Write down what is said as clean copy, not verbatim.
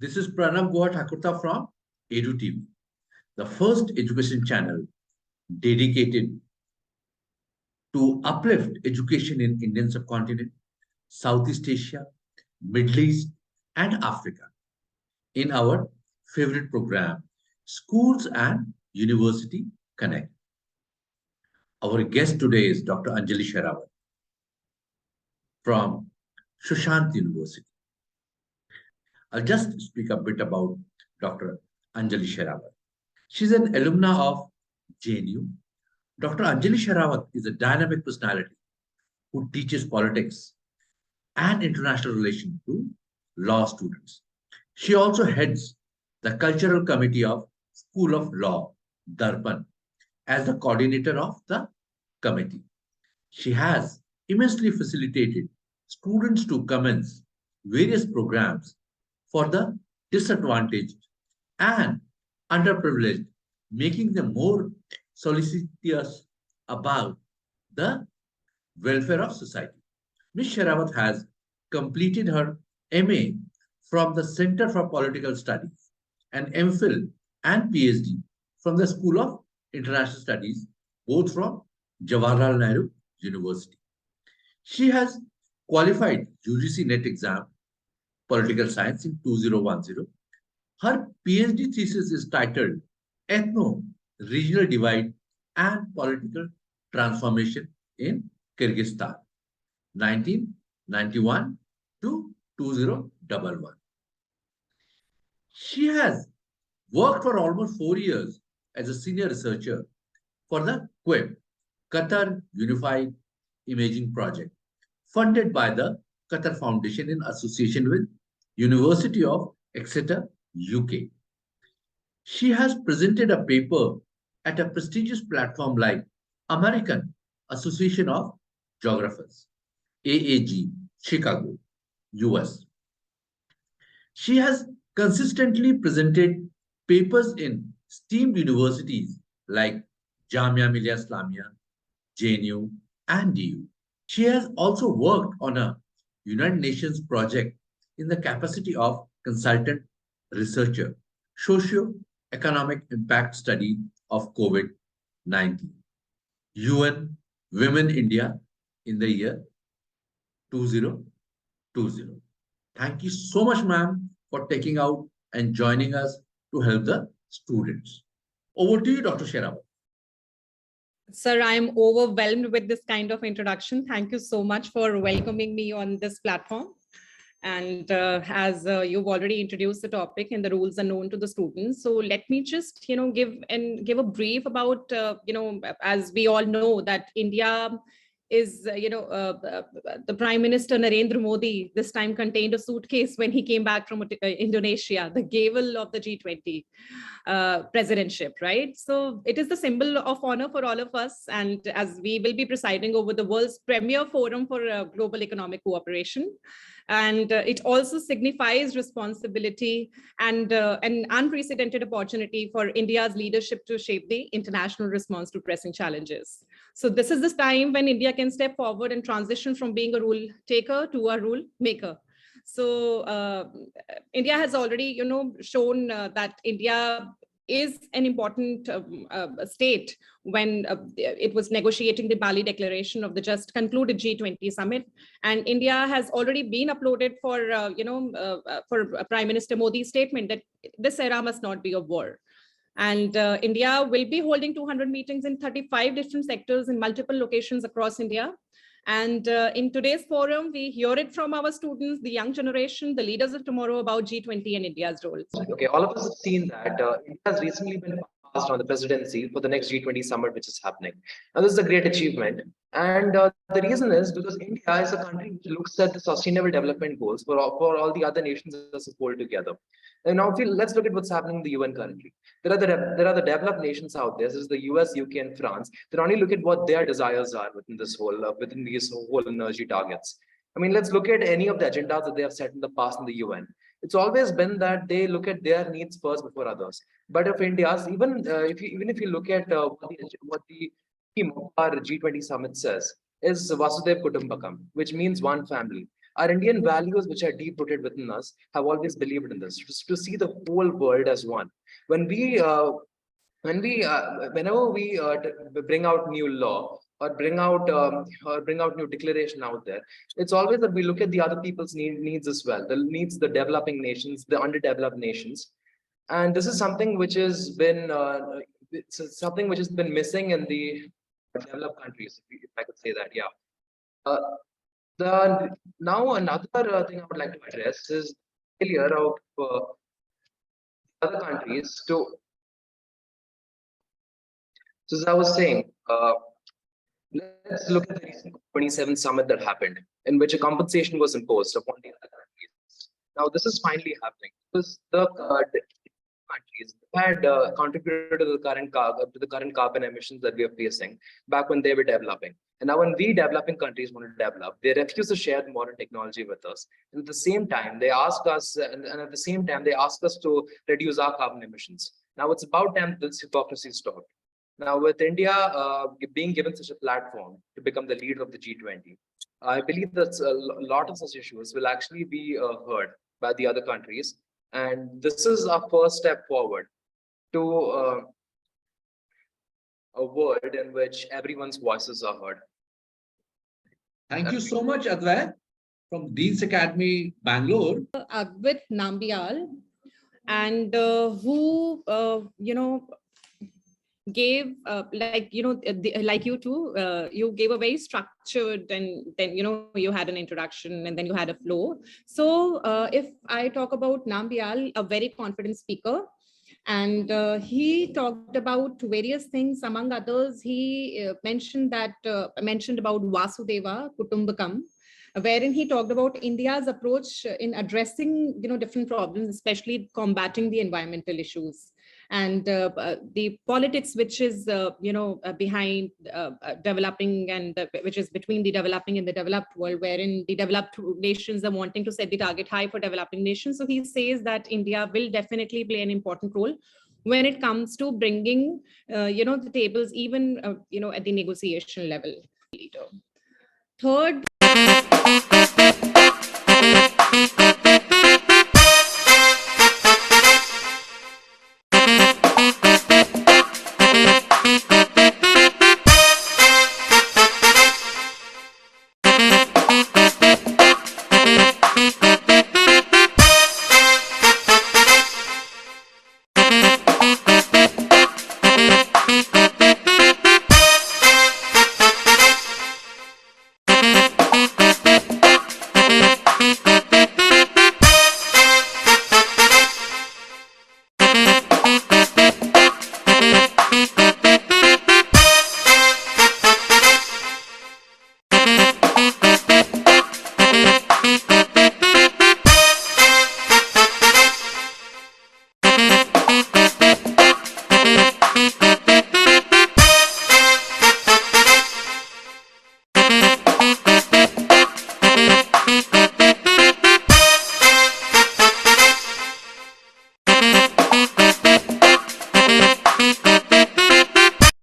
This is Pranav Goa Thakurta from Edu TV, the first education channel dedicated to uplift education in Indian subcontinent, Southeast Asia, Middle East, and Africa. In our favorite program, Schools and University Connect. Our guest today is Dr. Anjali Sherawat from Sushant University. I'll just speak a bit about Dr. Anjali Sherawat. She's an alumna of JNU. Dr. Anjali Sherawat is a dynamic personality who teaches politics and international relations to law students. She also heads the Cultural Committee of School of Law, Darpan, as the coordinator of the committee. She has immensely facilitated students to commence various programs for the disadvantaged and underprivileged, making them more solicitous about the welfare of society. Ms. Sherawat has completed her MA from the Center for Political Studies and MPhil and PhD from the School of International Studies, both from Jawaharlal Nehru University. She has qualified UGC NET exam, Political Science in 2010. Her PhD thesis is titled Ethno-Regional Divide and Political Transformation in Kyrgyzstan, 1991 to 2011. She has worked for almost 4 years as a senior researcher for the QUIP, Qatar Unified Imaging Project, funded by the Qatar Foundation in association with University of Exeter, UK. She has presented a paper at a prestigious platform like American Association of Geographers, AAG, Chicago, US. She has consistently presented papers in esteemed universities like Jamia Millia Islamia, JNU, and DU. She has also worked on a United Nations project in the capacity of consultant researcher, socio-economic impact study of COVID-19, UN Women India in the year 2020. Thank you so much, ma'am, for taking out and joining us to help the students. Over to you, Dr. Sherawat. Sir, I'm overwhelmed with this kind of introduction. Thank you so much for welcoming me on this platform. And as you've already introduced the topic and the rules are known to the students, so let me just give a brief about as we all know that India is the Prime Minister Narendra Modi this time contained a suitcase when he came back from Indonesia, the gavel of the G20 presidentship, right? So it is the symbol of honor for all of us, and as we will be presiding over the world's premier forum for global economic cooperation. And it also signifies responsibility and an unprecedented opportunity for India's leadership to shape the international response to pressing challenges. So this is the time when India can step forward and transition from being a rule taker to a rule maker. So India has already, shown that India is an important state when it was negotiating the Bali Declaration of the just concluded G20 summit, and India has already been uploaded for Prime Minister Modi's statement that this era must not be a war. And India will be holding 200 meetings in 35 different sectors in multiple locations across India. And in today's forum, we hear it from our students, the young generation, the leaders of tomorrow about G20 and India's role. Okay, all of us have seen that India has recently been passed on the presidency for the next G20 summit, which is happening. Now, this is a great achievement. And the reason is because India is a country which looks at the sustainable development goals for all the other nations as a whole together. And now, let's look at what's happening in the UN currently. There are the developed nations out there, such as the US, UK, and France, that only look at what their desires are within these whole energy targets. I mean, let's look at any of the agendas that they have set in the past in the UN. It's always been that they look at their needs first before others. But if India's, even if you look at what the theme of our G20 summit says, is Vasudev Kutumbakam, which means one family. Our Indian values, which are deep rooted within us, have always believed in this, just to see the whole world as one. Whenever we bring out new law or bring out new declaration out there, it's always that we look at the other people's needs as well, the needs of the developing nations, the underdeveloped nations. And this is something which has been something which has been missing in the developed countries, if I could say that. Yeah. Now another thing I would like to address is failure of other countries to. So as I was saying, let's look at the recent 27 summit that happened, in which a compensation was imposed upon the other countries. Now this is finally happening because the countries had contributed to the current carbon emissions that we are facing back when they were developing. And now when we developing countries want to develop, they refuse to share modern technology with us. And at the same time, they ask us, and at the same time, they ask us to reduce our carbon emissions. Now it's about time this hypocrisy stopped. Now with India being given such a platform to become the leader of the G20, I believe that a lot of such issues will actually be heard by the other countries. And this is our first step forward to a world in which everyone's voices are heard. Thank you so much, Advait, from Deens Academy, Bangalore. Advait Nambial, and who, gave like you too, you gave a very structured, and then you had an introduction and then you had a flow. So if I talk about Nambial, a very confident speaker, and he talked about various things. Among others, he mentioned about Vasudeva Kutumbakam, wherein he talked about India's approach in addressing different problems, especially combating the environmental issues, and the politics which is behind developing, and which is between the developing and the developed world, wherein the developed nations are wanting to set the target high for developing nations. So he says that India will definitely play an important role when it comes to bringing the tables even at the negotiation level. Third,